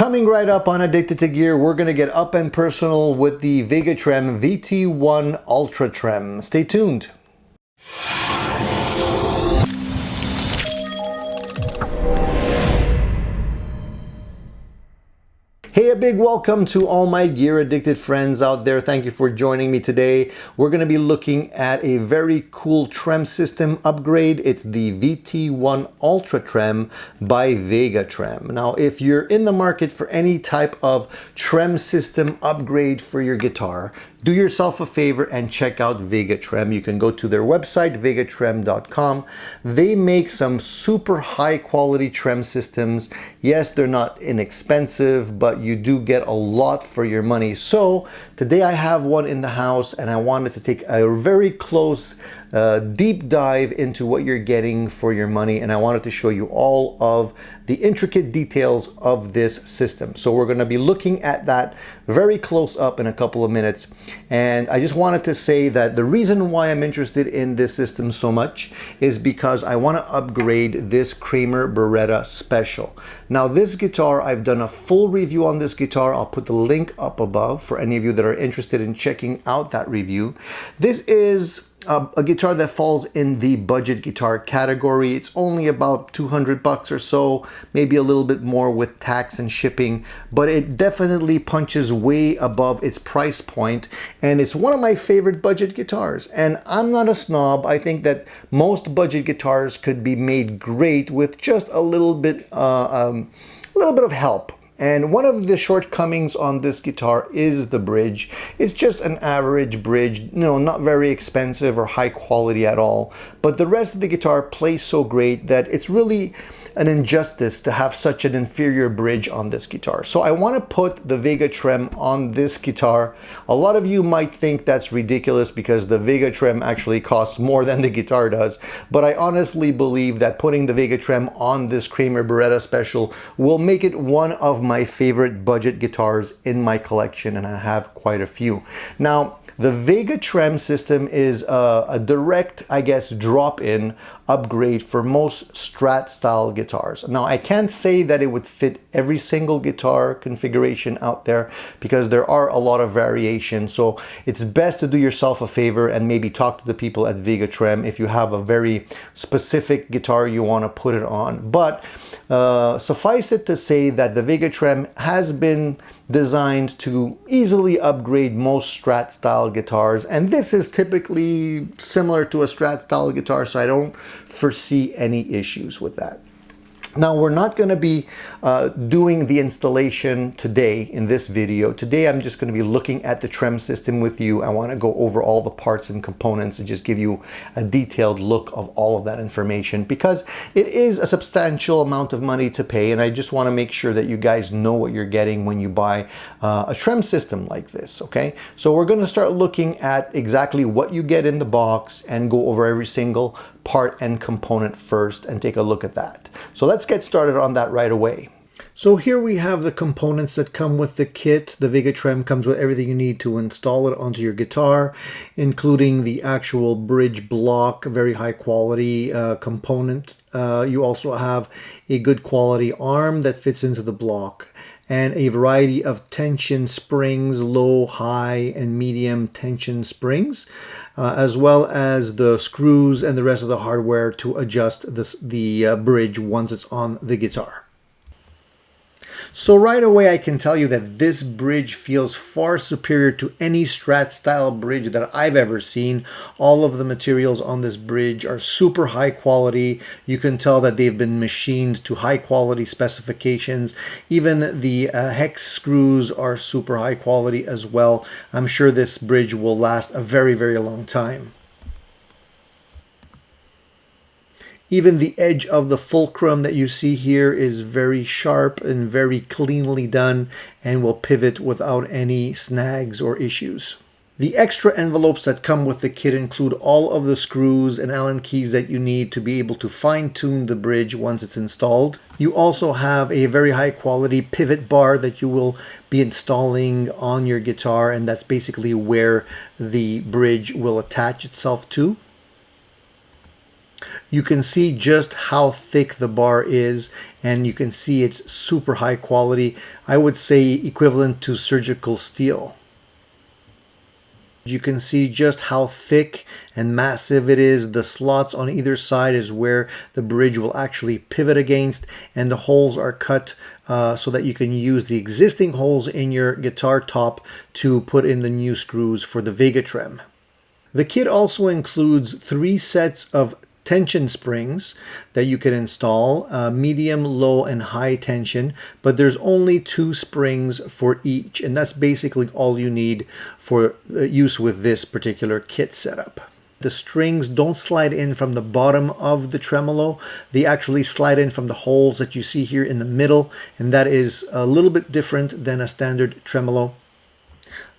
Coming right up on Addicted to Gear, we're going to get up and personal with the VegaTrem VT1-Ultra Trem. Stay tuned. Hey, a big welcome to all my gear addicted friends out there. Thank you for joining me today. We're going to be looking at a very cool trem system upgrade. It's the VT1-Ultra Trem by VegaTrem. Now, if you're in the market for any type of trem system upgrade for your guitar, do yourself a favor and check out VegaTrem. You can go to their website, VegaTrem.com. They make some super high quality trem systems. Yes, they're not inexpensive, but you do get a lot for your money. So today I have one in the house and I wanted to take a very close deep dive into what you're getting for your money, and I wanted to show you all of the intricate details of this system. So we're going to be looking at that very close up in a couple of minutes, and I just wanted to say that the reason why I'm interested in this system so much is because I want to upgrade this Kramer Baretta Special. Now this guitar, I've done a full review on this guitar. I'll put the link up above for any of you that are interested in checking out that review. This is a guitar that falls in the budget guitar category. It's only about 200 bucks or so, maybe a little bit more with tax and shipping, but it definitely punches way above its price point, and it's one of my favorite budget guitars. And I'm not a snob. I think that most budget guitars could be made great with just a little bit of help. And one of the shortcomings on this guitar is the bridge. It's just an average bridge, you know, not very expensive or high quality at all. But the rest of the guitar plays so great that it's really an injustice to have such an inferior bridge on this guitar. So I want to put the VegaTrem on this guitar. A lot of you might think that's ridiculous because the VegaTrem actually costs more than the guitar does. But I honestly believe that putting the VegaTrem on this Kramer Baretta Special will make it one of my favorite budget guitars in my collection, and I have quite a few. Now, the VegaTrem system is a direct, I guess, drop-in upgrade for most Strat style guitars. Now, I can't say that it would fit every single guitar configuration out there because there are a lot of variations. So it's best to do yourself a favor and maybe talk to the people at VegaTrem if you have a very specific guitar you want to put it on. But suffice it to say that the VegaTrem has been designed to easily upgrade most Strat style guitars, and this is typically similar to a Strat style guitar, so I don't foresee any issues with that. Now, we're not going to be doing the installation today in this video. Today, I'm just going to be looking at the trem system with you. I want to go over all the parts and components and just give you a detailed look of all of that information because it is a substantial amount of money to pay, and I just want to make sure that you guys know what you're getting when you buy a trem system like this, okay? So we're going to start looking at exactly what you get in the box and go over every single part and component first and take a look at that. So let's get started on that right away. So here we have the components that come with the kit. The VegaTrem comes with everything you need to install it onto your guitar, including the actual bridge block, very high quality component. You also have a good quality arm that fits into the block, and a variety of tension springs, low, high, and medium tension springs, as well as the screws and the rest of the hardware to adjust the bridge once it's on the guitar. So right away I can tell you that this bridge feels far superior to any Strat style bridge that I've ever seen. All of the materials on this bridge are super high quality. You can tell that they've been machined to high quality specifications. Even the hex screws are super high quality as well. I'm sure this bridge will last a very, very long time. Even the edge of the fulcrum that you see here is very sharp and very cleanly done and will pivot without any snags or issues. The extra envelopes that come with the kit include all of the screws and Allen keys that you need to be able to fine-tune the bridge once it's installed. You also have a very high quality pivot bar that you will be installing on your guitar, and that's basically where the bridge will attach itself to. You can see just how thick the bar is, and you can see it's super high quality. I would say equivalent to surgical steel. You can see just how thick and massive it is. The slots on either side is where the bridge will actually pivot against, and the holes are cut so that you can use the existing holes in your guitar top to put in the new screws for the VegaTrem. The kit also includes 3 sets of tension springs that you can install, medium, low, and high tension, but there's only 2 springs for each, and that's basically all you need for use with this particular kit setup. The strings don't slide in from the bottom of the tremolo. They actually slide in from the holes that you see here in the middle, and that is a little bit different than a standard tremolo.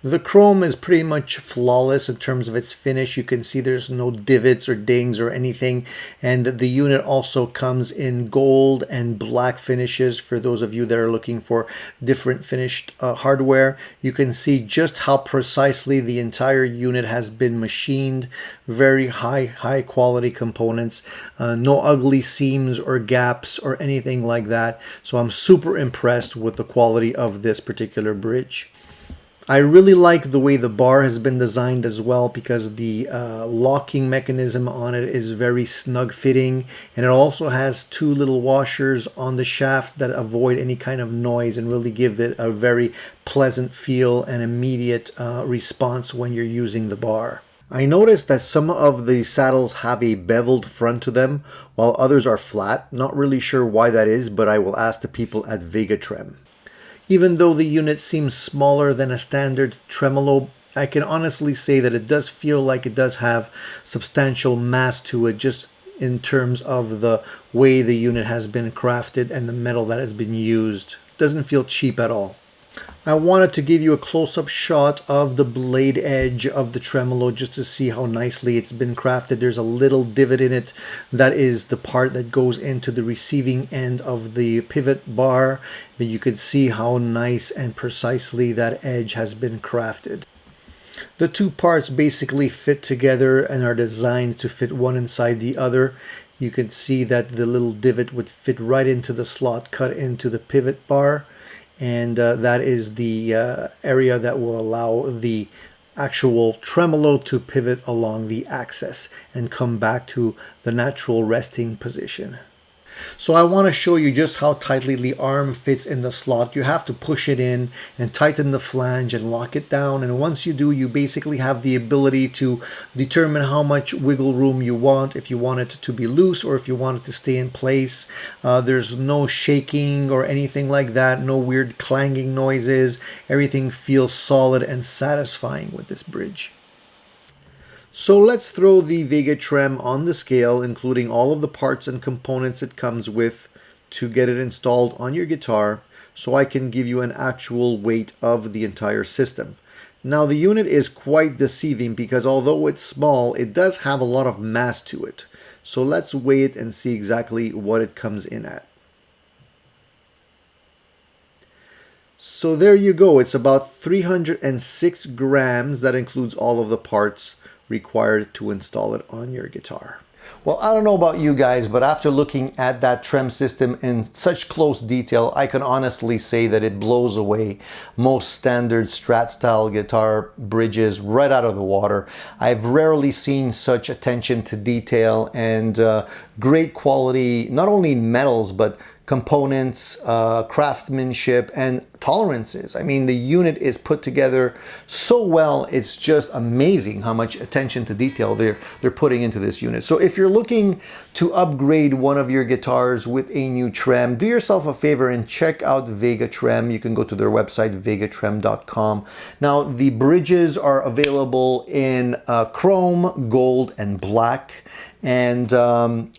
The chrome is pretty much flawless in terms of its finish. You can see there's no divots or dings or anything. And the unit also comes in gold and black finishes for those of you that are looking for different finished hardware. You can see just how precisely the entire unit has been machined. Very high quality components. No ugly seams or gaps or anything like that. So I'm super impressed with the quality of this particular bridge. I really like the way the bar has been designed as well, because the locking mechanism on it is very snug fitting, and it also has 2 little washers on the shaft that avoid any kind of noise and really give it a very pleasant feel and immediate response when you're using the bar. I noticed that some of the saddles have a beveled front to them while others are flat. Not really sure why that is, but I will ask the people at VegaTrem. Even though the unit seems smaller than a standard tremolo, I can honestly say that it does feel like it does have substantial mass to it, just in terms of the way the unit has been crafted and the metal that has been used. It doesn't feel cheap at all. I wanted to give you a close-up shot of the blade edge of the tremolo just to see how nicely it's been crafted. There's a little divot in it. That is the part that goes into the receiving end of the pivot bar. But you can see how nice and precisely that edge has been crafted. The 2 parts basically fit together and are designed to fit one inside the other. You can see that the little divot would fit right into the slot cut into the pivot bar. And that is the area that will allow the actual tremolo to pivot along the axis and come back to the natural resting position. So I want to show you just how tightly the arm fits in the slot. You have to push it in and tighten the flange and lock it down. And once you do, you basically have the ability to determine how much wiggle room you want, if you want it to be loose or if you want it to stay in place. There's no shaking or anything like that, no weird clanging noises. Everything feels solid and satisfying with this bridge. So let's throw the VegaTrem on the scale, including all of the parts and components it comes with, to get it installed on your guitar, so I can give you an actual weight of the entire system. Now the unit is quite deceiving because although it's small, it does have a lot of mass to it. So let's weigh it and see exactly what it comes in at. So there you go, it's about 306 grams. That includes all of the parts required to install it on your guitar. Well, I don't know about you guys, but after looking at that trem system in such close detail, I can honestly say that it blows away most standard Strat style guitar bridges right out of the water. I've rarely seen such attention to detail and great quality, not only metals, but components, craftsmanship, and tolerances. I mean, the unit is put together so well. It's just amazing how much attention to detail they're putting into this unit. So if you're looking to upgrade one of your guitars with a new trem, do yourself a favor and check out VegaTrem. You can go to their website, vegatrem.com. Now, the bridges are available in chrome, gold, and black. And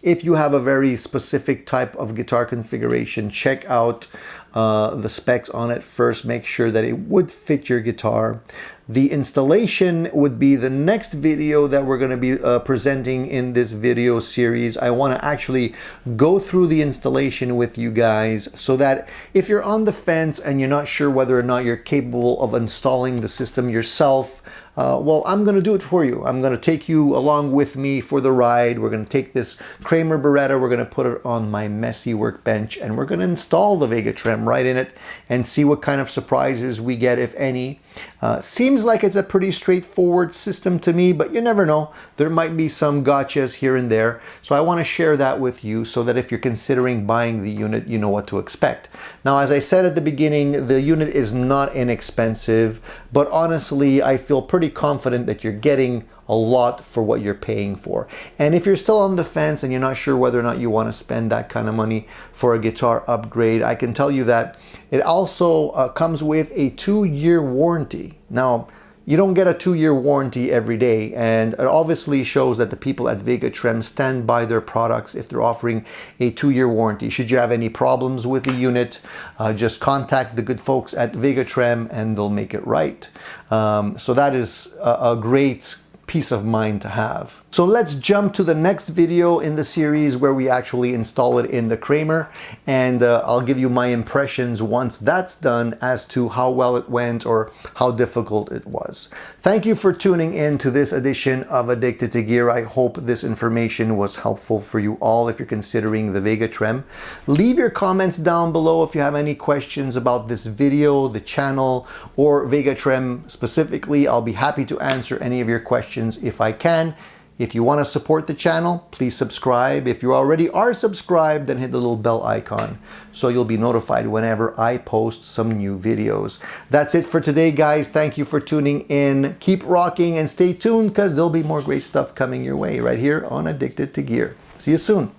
if you have a very specific type of guitar configuration, check out the specs on it first. Make sure that it would fit your guitar. The installation would be the next video that we're going to be presenting in this video series. I want to actually go through the installation with you guys so that if you're on the fence and you're not sure whether or not you're capable of installing the system yourself, well, I'm going to do it for you. I'm going to take you along with me for the ride. We're going to take this Kramer Baretta, we're going to put it on my messy workbench, and we're going to install the VegaTrem right in it and see what kind of surprises we get, if any. Seems like it's a pretty straightforward system to me, but you never know. There might be some gotchas here and there. So I want to share that with you so that if you're considering buying the unit, you know what to expect. Now, as I said at the beginning, the unit is not inexpensive, but honestly, I feel pretty confident that you're getting a lot for what you're paying for. And if you're still on the fence and you're not sure whether or not you want to spend that kind of money for a guitar upgrade, I can tell you that it also comes with a 2-year warranty. Now, you don't get a 2-year warranty every day, and it obviously shows that the people at VegaTrem stand by their products if they're offering a 2-year warranty. Should you have any problems with the unit, just contact the good folks at VegaTrem and they'll make it right. So that is a great peace of mind to have. So let's jump to the next video in the series where we actually install it in the Kramer, and I'll give you my impressions once that's done as to how well it went or how difficult it was. Thank you for tuning in to this edition of Addicted to Gear. I hope this information was helpful for you all if you're considering the VegaTrem. Leave your comments down below if you have any questions about this video, the channel, or VegaTrem specifically. I'll be happy to answer any of your questions if I can. If you want to support the channel, please subscribe. If you already are subscribed, then hit the little bell icon so you'll be notified whenever I post some new videos. That's it for today, guys. Thank you for tuning in. Keep rocking and stay tuned because there'll be more great stuff coming your way right here on Addicted to Gear. See you soon.